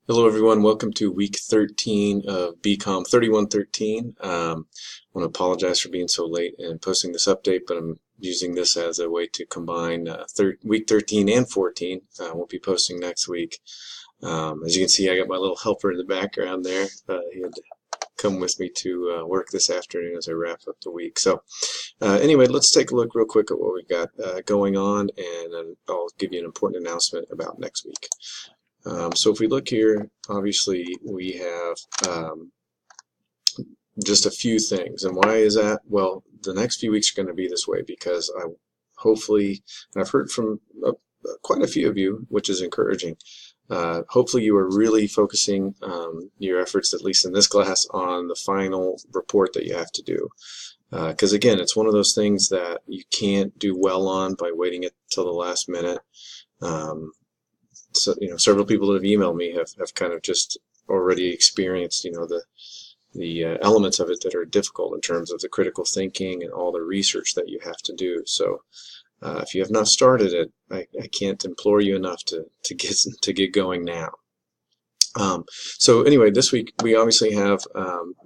Hello everyone, welcome to week 13 of BCOM 3113. I want to apologize for being so late and posting this update, but I'm using this as a way to combine week 13 and 14. We'll be posting next week. As you can see, I got my little helper in the background there. He had to come with me to work this afternoon as I wrap up the week. So anyway, let's take a look real quick at what we've got going on, and then I'll give you an important announcement about next week. So if we look here, obviously we have just a few things. And why is that? Well, the next few weeks are going to be this way because hopefully, and I've heard from quite a few of you, which is encouraging. Hopefully you are really focusing your efforts, at least in this class, on the final report that you have to do. Because again, it's one of those things that you can't do well on by waiting until the last minute. So, several people that have emailed me have kind of just already experienced, the elements of it that are difficult in terms of the critical thinking and all the research that you have to do. So, if you have not started it, I can't implore you enough to get going now. So anyway, this week we obviously have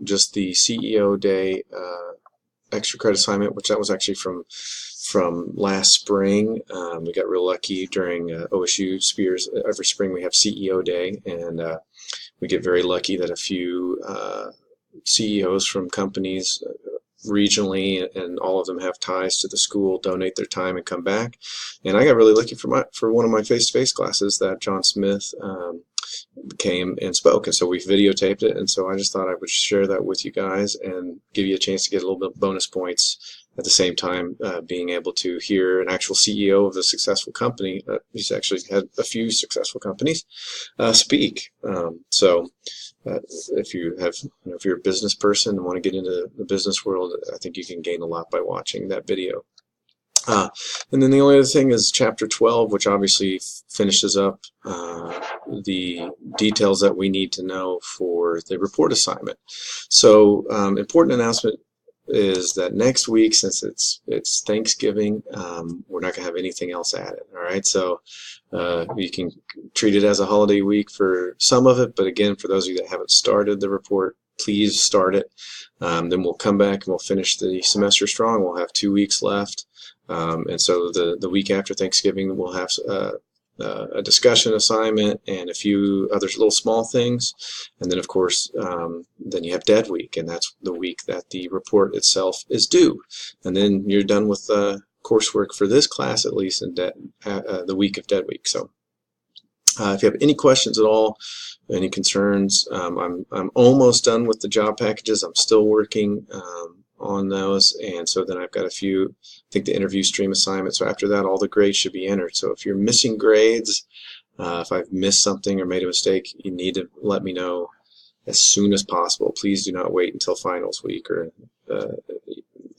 just the CEO Day extra credit assignment, which that was actually from last spring. We got real lucky during OSU Spears. Every spring we have CEO Day, and we get very lucky that a few CEOs from companies regionally, and all of them have ties to the school, donate their time and come back. And I got really lucky for one of my face-to-face classes that John Smith came and spoke, and so we videotaped it, and so I just thought I would share that with you guys and give you a chance to get a little bit of bonus points at the same time, being able to hear an actual CEO of a successful company. He's actually had a few successful companies speak. So if you're a business person and want to get into the business world, I think you can gain a lot by watching that video. And then the only other thing is chapter 12, which obviously finishes up the details that we need to know for the report assignment. So important announcement is that next week, since it's Thanksgiving, we're not going to have anything else added. All right, so you can treat it as a holiday week for some of it, but again, for those of you that haven't started the report, please start it. Then we'll come back and we'll finish the semester strong. We'll have 2 weeks left. And so the week after Thanksgiving, we'll have a discussion assignment and a few other little small things. And then, of course, then you have Dead Week, and that's the week that the report itself is due. And then you're done with coursework for this class, at least in the week of Dead Week. So if you have any questions at all, any concerns, I'm almost done with the job packages. I'm still working on those, and so then I've got a few, I think, the interview stream assignments. So after that, all the grades should be entered. So if you're missing grades, if I've missed something or made a mistake, you need to let me know as soon as possible. Please do not wait until finals week or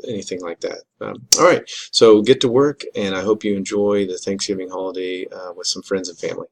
anything like that. All right, so get to work, and I hope you enjoy the Thanksgiving holiday with some friends and family.